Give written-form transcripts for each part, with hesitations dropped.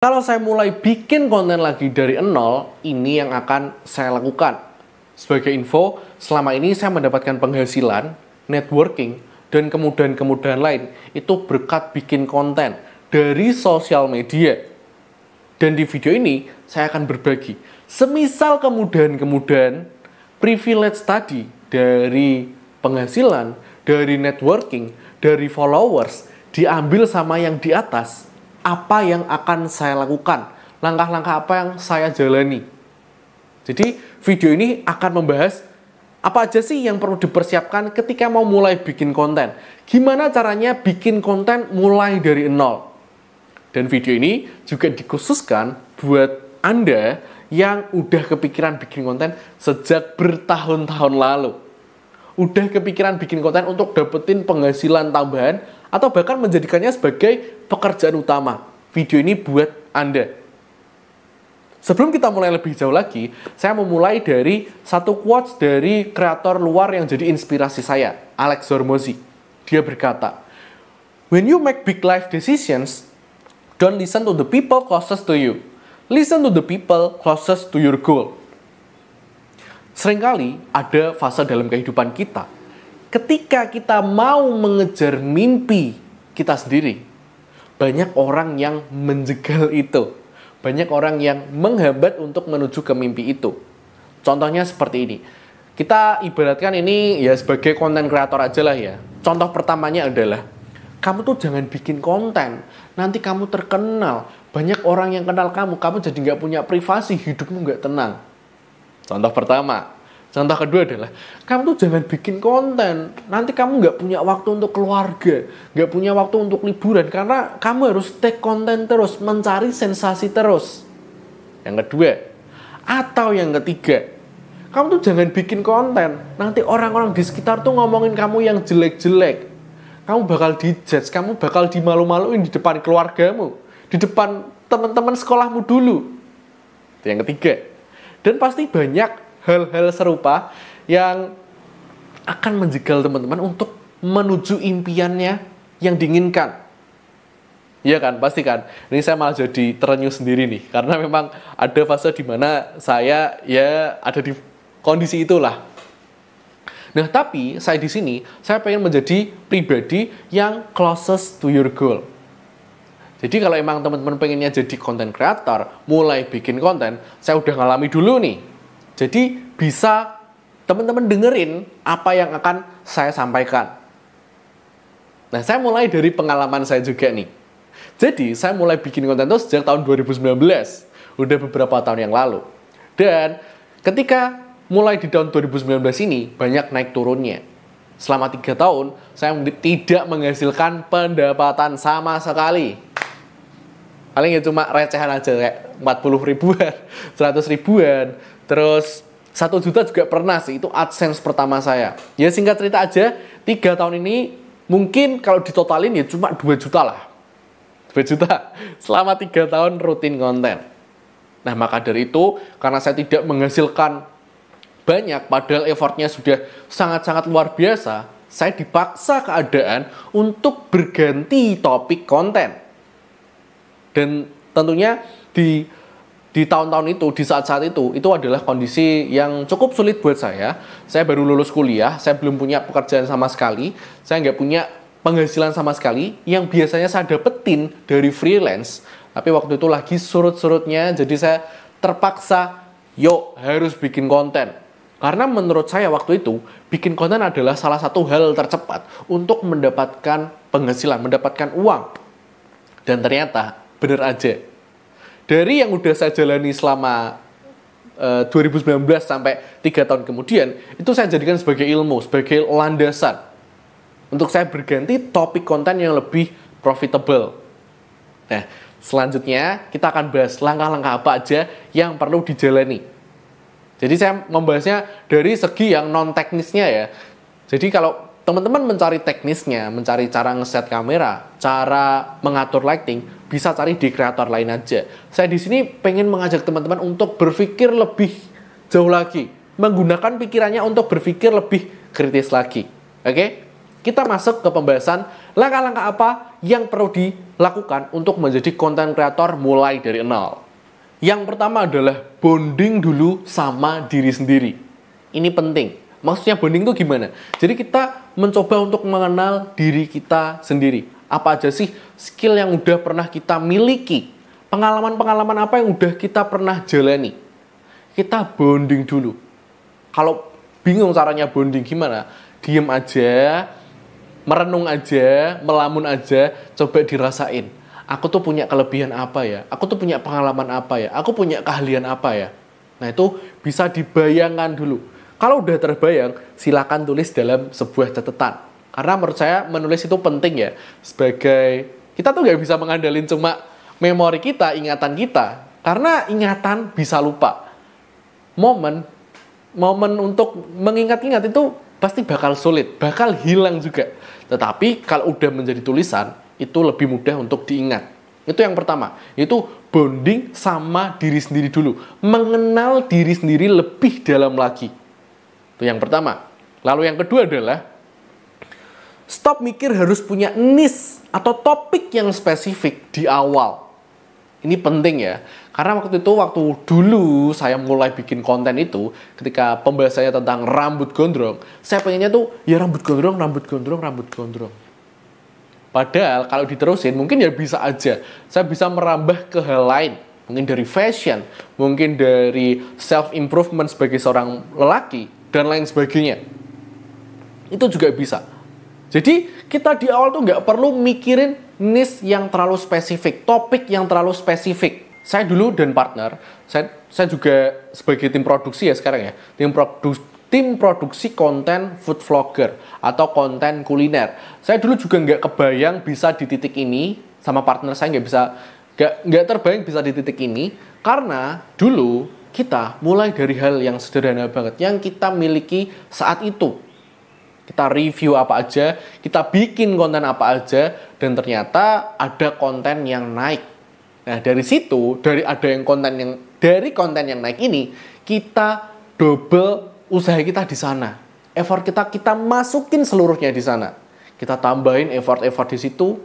Kalau saya mulai bikin konten lagi dari nol, ini yang akan saya lakukan. Sebagai info, selama ini saya mendapatkan penghasilan, networking, dan kemudahan-kemudahan lain itu berkat bikin konten dari sosial media. Dan di video ini, saya akan berbagi semisal kemudahan-kemudahan privilege tadi dari penghasilan, dari networking, dari followers, diambil sama yang di atas. Apa yang akan saya lakukan, langkah-langkah apa yang saya jalani. Jadi video ini akan membahas apa aja sih yang perlu dipersiapkan ketika mau mulai bikin konten. Gimana caranya bikin konten mulai dari nol. Dan video ini juga dikhususkan buat Anda yang udah kepikiran bikin konten sejak bertahun-tahun lalu. Udah kepikiran bikin konten untuk dapetin penghasilan tambahan atau bahkan menjadikannya sebagai pekerjaan utama. Video ini buat Anda. Sebelum kita mulai lebih jauh lagi, saya mau mulai dari satu quotes dari kreator luar yang jadi inspirasi saya, Alex Hormozi. Dia berkata, "When you make big life decisions, don't listen to the people closest to you. Listen to the people closest to your goal." Seringkali ada fase dalam kehidupan kita ketika kita mau mengejar mimpi kita sendiri, banyak orang yang menjegal itu. Banyak orang yang menghambat untuk menuju ke mimpi itu. Contohnya seperti ini. Kita ibaratkan ini ya sebagai konten kreator aja lah ya. Contoh pertamanya adalah, kamu tuh jangan bikin konten. Nanti kamu terkenal. Banyak orang yang kenal kamu jadi nggak punya privasi, hidupmu nggak tenang. Contoh pertama. Contoh kedua adalah, kamu tuh jangan bikin konten. Nanti kamu nggak punya waktu untuk keluarga, nggak punya waktu untuk liburan, karena kamu harus take konten terus, mencari sensasi terus. Yang kedua, atau yang ketiga, kamu tuh jangan bikin konten. Nanti orang-orang di sekitar tuh ngomongin kamu yang jelek-jelek. Kamu bakal dijudge, kamu bakal dimalu-maluin di depan keluargamu, di depan teman-teman sekolahmu dulu. Itu yang ketiga. Dan pasti banyak hal-hal serupa yang akan menjegal teman-teman untuk menuju impiannya yang diinginkan. Iya kan, pasti kan. Ini saya malah jadi terenyuh sendiri nih, karena memang ada fase di mana saya ya ada di kondisi itulah. Nah, tapi saya di sini saya pengen menjadi pribadi yang closest to your goal. Jadi kalau emang teman-teman pengennya jadi content creator, mulai bikin konten, saya udah ngalami dulu nih. Jadi bisa teman-teman dengerin apa yang akan saya sampaikan. Nah, saya mulai dari pengalaman saya juga nih. Jadi saya mulai bikin konten itu sejak tahun 2019. Udah beberapa tahun yang lalu. Dan ketika mulai di tahun 2019 ini, banyak naik turunnya. Selama 3 tahun, saya tidak menghasilkan pendapatan sama sekali. Paling ya cuma recehan aja, kayak 40 ribuan, 100 ribuan. Terus 1 juta juga pernah sih, itu AdSense pertama saya. Ya singkat cerita aja, 3 tahun ini mungkin kalau ditotalin ya cuma 2 juta lah. 2 juta selama 3 tahun rutin konten. Nah, maka dari itu, karena saya tidak menghasilkan banyak, padahal effortnya sudah sangat-sangat luar biasa, saya dipaksa keadaan untuk berganti topik konten. Dan tentunya di tahun-tahun itu, di saat-saat itu adalah kondisi yang cukup sulit buat saya. Saya baru lulus kuliah, saya belum punya pekerjaan sama sekali, saya nggak punya penghasilan sama sekali, yang biasanya saya dapetin dari freelance. Tapi waktu itu lagi surut-surutnya, jadi saya terpaksa, yuk harus bikin konten. Karena menurut saya waktu itu, bikin konten adalah salah satu hal tercepat untuk mendapatkan penghasilan, mendapatkan uang. Dan ternyata, bener aja. Dari yang udah saya jalani selama 2019 sampai 3 tahun kemudian, itu saya jadikan sebagai ilmu, sebagai landasan untuk saya berganti topik konten yang lebih profitable. Nah, selanjutnya kita akan bahas langkah-langkah apa aja yang perlu dijalani. Jadi saya membahasnya dari segi yang non-teknisnya ya. Jadi kalau teman-teman mencari teknisnya, mencari cara ngeset kamera, cara mengatur lighting, bisa cari di kreator lain aja. Saya di sini pengen mengajak teman-teman untuk berpikir lebih jauh lagi, menggunakan pikirannya untuk berpikir lebih kritis lagi. Oke? Kita masuk ke pembahasan langkah-langkah apa yang perlu dilakukan untuk menjadi konten kreator mulai dari nol. Yang pertama adalah bonding dulu sama diri sendiri. Ini penting. Maksudnya bonding itu gimana? Jadi kita mencoba untuk mengenal diri kita sendiri. Apa aja sih skill yang udah pernah kita miliki? Pengalaman-pengalaman apa yang udah kita pernah jalani? Kita bonding dulu. Kalau bingung caranya bonding gimana? Diem aja, merenung aja, melamun aja, coba dirasain. Aku tuh punya kelebihan apa ya? Aku tuh punya pengalaman apa ya? Aku punya keahlian apa ya? Nah itu bisa dibayangkan dulu. Kalau udah terbayang, silakan tulis dalam sebuah catatan. Karena menurut saya menulis itu penting ya. Sebagai, kita tuh gak bisa mengandalkan cuma memori kita, ingatan kita. Karena ingatan bisa lupa. Momen untuk mengingat-ingat itu pasti bakal sulit, bakal hilang juga. Tetapi kalau udah menjadi tulisan, itu lebih mudah untuk diingat. Itu yang pertama, itu bonding sama diri sendiri dulu. Mengenal diri sendiri lebih dalam lagi. Itu yang pertama. Lalu yang kedua adalah, stop mikir harus punya niche atau topik yang spesifik di awal. Ini penting ya, karena waktu dulu saya mulai bikin konten itu, ketika pembahasannya tentang rambut gondrong, saya pengennya tuh, ya rambut gondrong. Padahal kalau diterusin, mungkin ya bisa aja, saya bisa merambah ke hal lain. Mungkin dari fashion, mungkin dari self-improvement sebagai seorang lelaki, dan lain sebagainya. Itu juga bisa. Jadi kita di awal tuh nggak perlu mikirin niche yang terlalu spesifik, topik yang terlalu spesifik. Saya dulu dan partner, saya juga sebagai tim produksi ya sekarang ya, tim produksi konten food vlogger atau konten kuliner. Saya dulu juga nggak kebayang bisa di titik ini, sama partner saya nggak terbayang bisa di titik ini, karena dulu kita mulai dari hal yang sederhana banget, yang kita miliki saat itu. Kita review apa aja, kita bikin konten apa aja, dan ternyata ada konten yang naik. Nah, dari situ, dari konten yang naik ini, kita double usaha kita di sana. Effort kita masukin seluruhnya di sana. Kita tambahin effort di situ.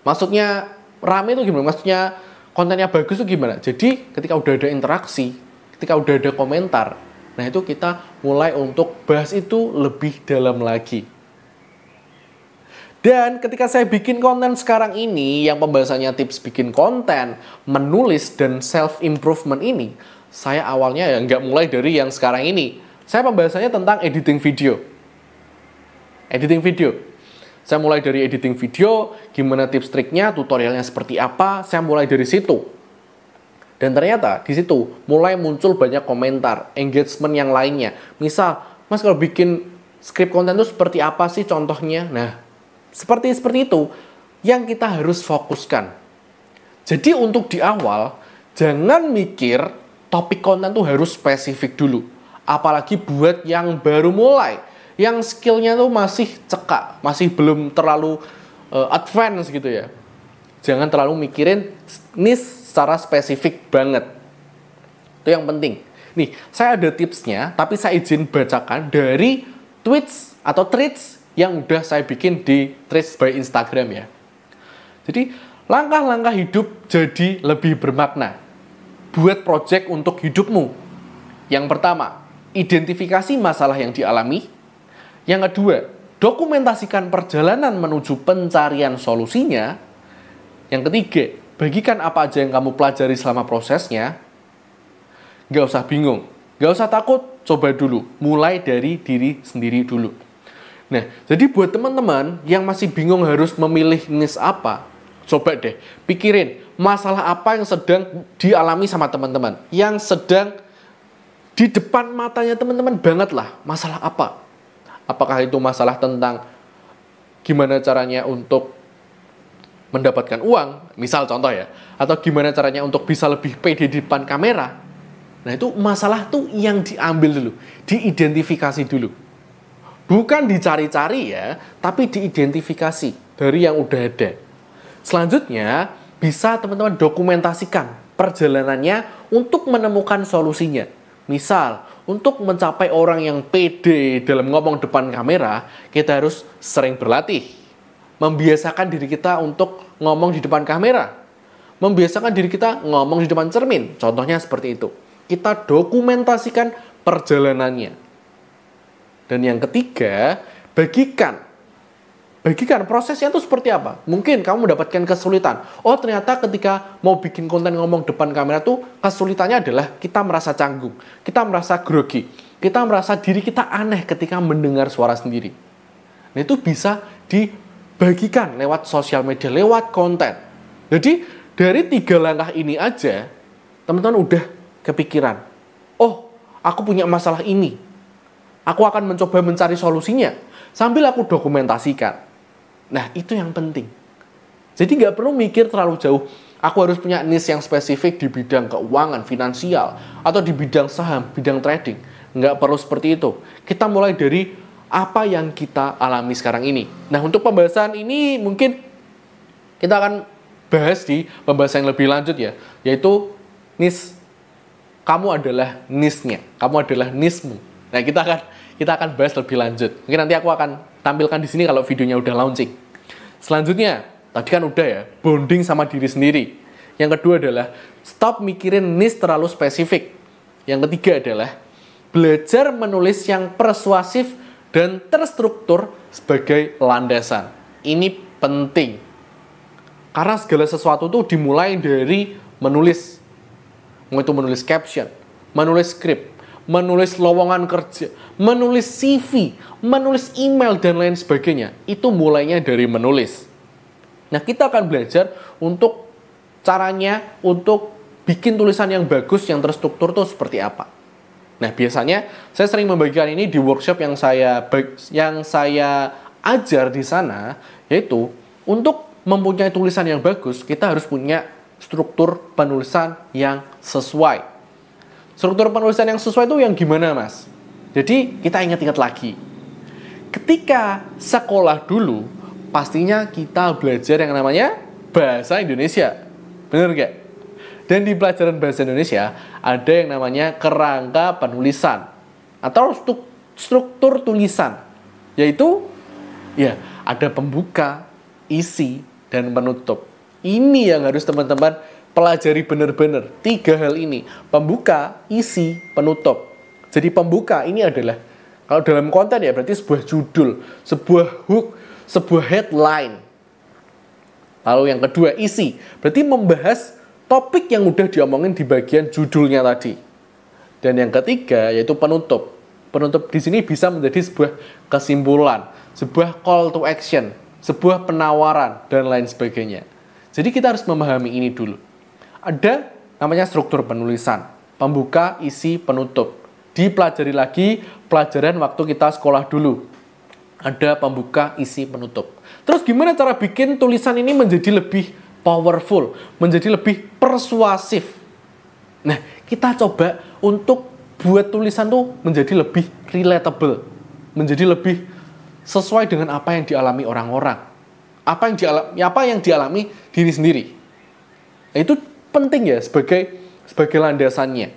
Maksudnya rame itu gimana? Maksudnya kontennya bagus itu gimana? Jadi, ketika udah ada interaksi, ketika udah ada komentar, nah itu kita mulai untuk bahas itu lebih dalam lagi. Dan ketika saya bikin konten sekarang ini, yang pembahasannya tips bikin konten, menulis, dan self-improvement ini, saya awalnya ya nggak mulai dari yang sekarang ini. Saya pembahasannya tentang editing video. Saya mulai dari editing video, gimana tips triknya, tutorialnya seperti apa, saya mulai dari situ. Dan ternyata di situ mulai muncul banyak komentar, engagement yang lainnya. Misal, Mas kalau bikin skrip konten itu seperti apa sih contohnya? Nah, seperti itu yang kita harus fokuskan. Jadi untuk di awal, jangan mikir topik konten tuh harus spesifik dulu. Apalagi buat yang baru mulai, yang skillnya tuh masih cekak, masih belum terlalu advance gitu ya. Jangan terlalu mikirin niche secara spesifik banget. Itu yang penting. Nih, saya ada tipsnya, tapi saya izin bacakan dari tweets atau threads yang udah saya bikin di threads by Instagram ya. Jadi, langkah-langkah hidup jadi lebih bermakna. Buat project untuk hidupmu. Yang pertama, identifikasi masalah yang dialami. Yang kedua, dokumentasikan perjalanan menuju pencarian solusinya. Yang ketiga, bagikan apa aja yang kamu pelajari selama prosesnya. Gak usah bingung, gak usah takut, coba dulu. Mulai dari diri sendiri dulu. Nah, jadi buat teman-teman yang masih bingung harus memilih niche apa, coba deh pikirin masalah apa yang sedang dialami sama teman-teman. Yang sedang di depan matanya teman-teman banget lah, masalah apa. Apakah itu masalah tentang gimana caranya untuk mendapatkan uang, misal contoh ya, atau gimana caranya untuk bisa lebih pede di depan kamera. Nah itu masalah tuh yang diambil dulu, diidentifikasi dulu. Bukan dicari-cari ya, tapi diidentifikasi dari yang udah ada. Selanjutnya, bisa teman-teman dokumentasikan perjalanannya untuk menemukan solusinya. Misal, untuk mencapai orang yang pede dalam ngomong depan kamera, kita harus sering berlatih. Membiasakan diri kita untuk ngomong di depan kamera. Membiasakan diri kita ngomong di depan cermin. Contohnya seperti itu. Kita dokumentasikan perjalanannya. Dan yang ketiga, bagikan prosesnya itu seperti apa. Mungkin kamu mendapatkan kesulitan. Oh, ternyata ketika mau bikin konten ngomong depan kamera tuh kesulitannya adalah kita merasa canggung, kita merasa grogi, kita merasa diri kita aneh ketika mendengar suara sendiri. Nah, itu bisa dibagikan lewat sosial media, lewat konten. Jadi, dari 3 langkah ini aja, teman-teman udah kepikiran. Oh, aku punya masalah ini. Aku akan mencoba mencari solusinya sambil aku dokumentasikan. Nah, itu yang penting. Jadi nggak perlu mikir terlalu jauh. Aku harus punya niche yang spesifik di bidang keuangan, finansial, atau di bidang saham, bidang trading. Nggak perlu seperti itu. Kita mulai dari apa yang kita alami sekarang ini. Nah, untuk pembahasan ini mungkin kita akan bahas di pembahasan yang lebih lanjut ya, yaitu niche. Kamu adalah niche-nya. Kamu adalah niche-mu. Nah, kita akan bahas lebih lanjut. Mungkin nanti aku akan tampilkan di sini kalau videonya udah launching. Selanjutnya, tadi kan udah ya, bonding sama diri sendiri. Yang kedua adalah stop mikirin niche terlalu spesifik. Yang ketiga adalah belajar menulis yang persuasif dan terstruktur sebagai landasan. Ini penting. Karena segala sesuatu itu dimulai dari menulis. Mau itu menulis caption, menulis skrip, menulis lowongan kerja, menulis CV, menulis email, dan lain sebagainya. Itu mulainya dari menulis. Nah, kita akan belajar untuk caranya untuk bikin tulisan yang bagus, yang terstruktur itu seperti apa. Nah, biasanya saya sering membagikan ini di workshop yang saya ajar di sana, yaitu untuk mempunyai tulisan yang bagus, kita harus punya struktur penulisan yang sesuai. Struktur penulisan yang sesuai itu yang gimana, Mas? Jadi, kita ingat-ingat lagi. Ketika sekolah dulu, pastinya kita belajar yang namanya bahasa Indonesia. Bener nggak? Dan di pelajaran bahasa Indonesia, ada yang namanya kerangka penulisan. Atau struktur tulisan. Yaitu, ya, ada pembuka, isi, dan penutup. Ini yang harus teman-teman pelajari benar-benar. 3 hal ini. Pembuka, isi, penutup. Jadi pembuka ini adalah, kalau dalam konten ya berarti sebuah judul, sebuah hook, sebuah headline. Lalu yang kedua, isi. Berarti membahas topik yang udah diomongin di bagian judulnya tadi. Dan yang ketiga yaitu penutup. Penutup di sini bisa menjadi sebuah kesimpulan, sebuah call to action, sebuah penawaran, dan lain sebagainya. Jadi kita harus memahami ini dulu. Ada namanya struktur penulisan, pembuka, isi, penutup. Dipelajari lagi pelajaran waktu kita sekolah dulu. Ada pembuka, isi, penutup. Terus gimana cara bikin tulisan ini menjadi lebih powerful, menjadi lebih persuasif? Nah, kita coba untuk buat tulisan tuh menjadi lebih relatable, menjadi lebih sesuai dengan apa yang dialami orang-orang. Apa yang dialami diri sendiri. Nah, itu penting ya sebagai landasannya.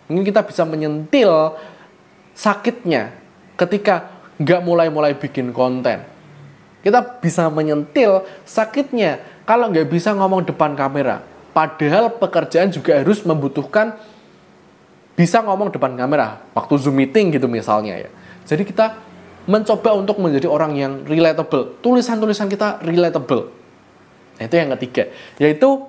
Mungkin kita bisa menyentil sakitnya ketika nggak mulai bikin konten. Kita bisa menyentil sakitnya kalau nggak bisa ngomong depan kamera. Padahal pekerjaan juga harus membutuhkan bisa ngomong depan kamera. Waktu Zoom meeting gitu misalnya ya. Jadi kita mencoba untuk menjadi orang yang relatable. Tulisan-tulisan kita relatable. Nah, itu yang ketiga. Yaitu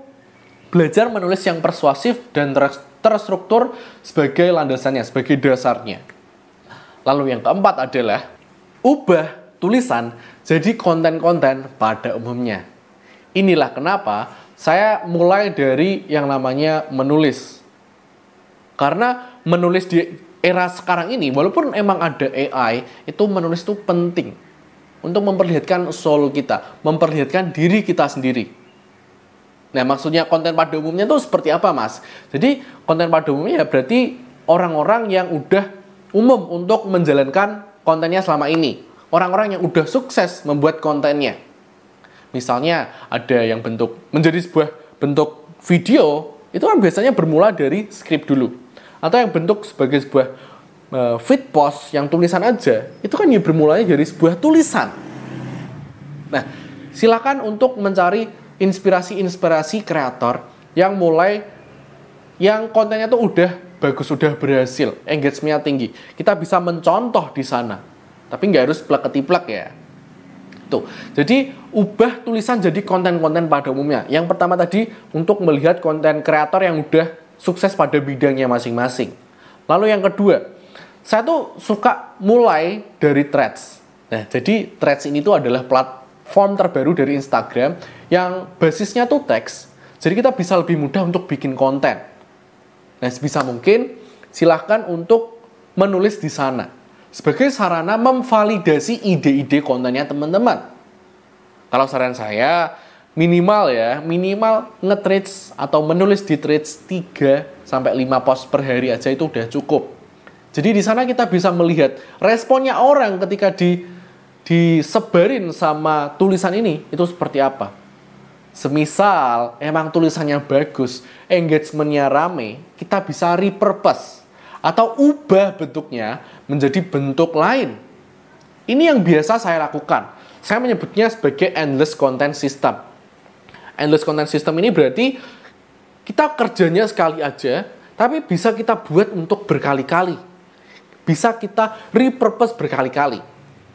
belajar menulis yang persuasif dan terstruktur sebagai landasannya, sebagai dasarnya. Lalu yang keempat adalah ubah tulisan jadi konten-konten pada umumnya. Inilah kenapa saya mulai dari yang namanya menulis. Karena menulis di era sekarang ini, walaupun emang ada AI, itu menulis itu penting untuk memperlihatkan soul kita, memperlihatkan diri kita sendiri. Nah, maksudnya konten pada umumnya itu seperti apa, Mas? Jadi, konten pada umumnya ya berarti orang-orang yang udah umum untuk menjalankan kontennya selama ini. Orang-orang yang udah sukses membuat kontennya. Misalnya, ada yang menjadi sebuah bentuk video, itu kan biasanya bermula dari skrip dulu. Atau yang bentuk sebagai sebuah feed post yang tulisan aja, itu kan ya bermulanya dari sebuah tulisan. Nah, silakan untuk mencari inspirasi-inspirasi kreator yang kontennya tuh udah bagus, udah berhasil, engagement-nya tinggi. Kita bisa mencontoh di sana, tapi nggak harus plek-ketiplek ya. Tuh, jadi ubah tulisan jadi konten-konten pada umumnya. Yang pertama tadi untuk melihat konten kreator yang udah sukses pada bidangnya masing-masing. Lalu yang kedua, saya tuh suka mulai dari Threads. Nah, jadi Threads ini tuh adalah platform terbaru dari Instagram yang basisnya tuh teks. Jadi kita bisa lebih mudah untuk bikin konten. Nah, sebisa mungkin silahkan untuk menulis di sana sebagai sarana memvalidasi ide-ide kontennya teman-teman. Kalau saran saya, minimal nge-threads atau menulis di threads 3-5 post per hari aja itu udah cukup. Jadi di sana kita bisa melihat responnya orang ketika disebarin sama tulisan ini itu seperti apa. Semisal emang tulisannya bagus, engagement-nya rame, kita bisa repurpose atau ubah bentuknya menjadi bentuk lain. Ini yang biasa saya lakukan. Saya menyebutnya sebagai endless content system. Endless content system ini berarti kita kerjanya sekali aja, tapi bisa kita buat untuk berkali-kali. Bisa kita repurpose berkali-kali.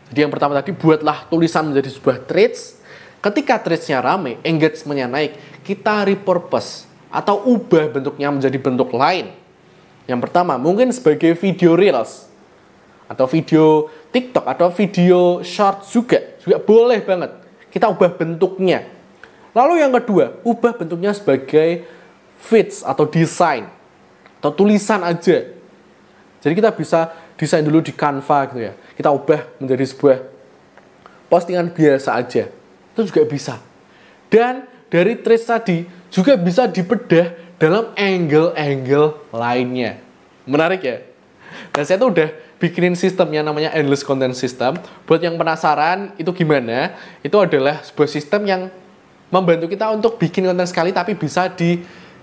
Jadi yang pertama tadi, buatlah tulisan menjadi sebuah threads. Ketika threads-nya rame, engagement-nya naik, kita repurpose atau ubah bentuknya menjadi bentuk lain. Yang pertama, mungkin sebagai video reels, atau video TikTok, atau video short juga boleh banget. Kita ubah bentuknya. Lalu yang kedua, ubah bentuknya sebagai feeds atau desain, atau tulisan aja. Jadi kita bisa desain dulu di Canva gitu ya. Kita ubah menjadi sebuah postingan biasa aja. Itu juga bisa. Dan dari threads tadi juga bisa dibedah dalam angle-angle lainnya. Menarik ya? Dan saya tuh udah bikinin sistemnya namanya Endless Content System. Buat yang penasaran itu gimana, itu adalah sebuah sistem yang membantu kita untuk bikin konten sekali tapi bisa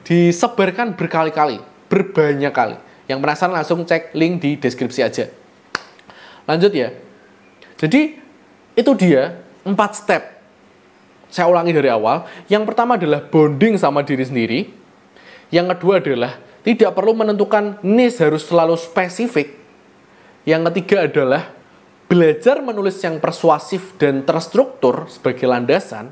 disebarkan berkali-kali, berbanyak kali. Yang penasaran langsung cek link di deskripsi aja. Lanjut ya. Jadi itu dia 4 step. Saya ulangi dari awal. Yang pertama adalah bonding sama diri sendiri. Yang kedua adalah tidak perlu menentukan niche harus selalu spesifik. Yang ketiga adalah belajar menulis yang persuasif dan terstruktur sebagai landasan.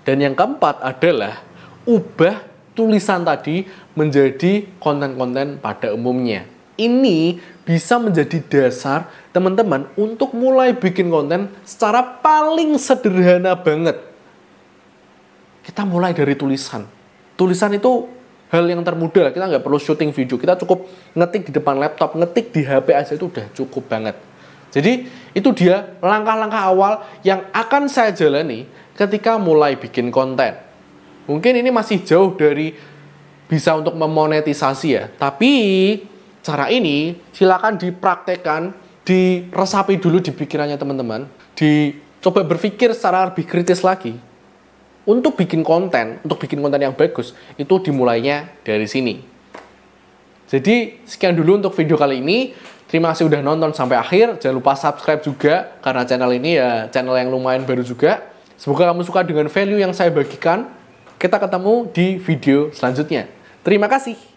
Dan yang keempat adalah ubah tulisan tadi menjadi konten-konten pada umumnya. Ini bisa menjadi dasar teman-teman untuk mulai bikin konten secara paling sederhana banget. Kita mulai dari tulisan. Tulisan itu hal yang termudah. Kita nggak perlu syuting video. Kita cukup ngetik di depan laptop, ngetik di HP aja itu udah cukup banget. Jadi itu dia langkah-langkah awal yang akan saya jalani ketika mulai bikin konten. Mungkin ini masih jauh dari bisa untuk memonetisasi ya. Tapi cara ini silakan dipraktekkan, diresapi dulu di pikirannya teman-teman. Dicoba berpikir secara lebih kritis lagi. Untuk bikin konten yang bagus, itu dimulainya dari sini. Jadi, sekian dulu untuk video kali ini. Terima kasih udah nonton sampai akhir. Jangan lupa subscribe juga, karena channel ini ya channel yang lumayan baru juga. Semoga kamu suka dengan value yang saya bagikan. Kita ketemu di video selanjutnya. Terima kasih.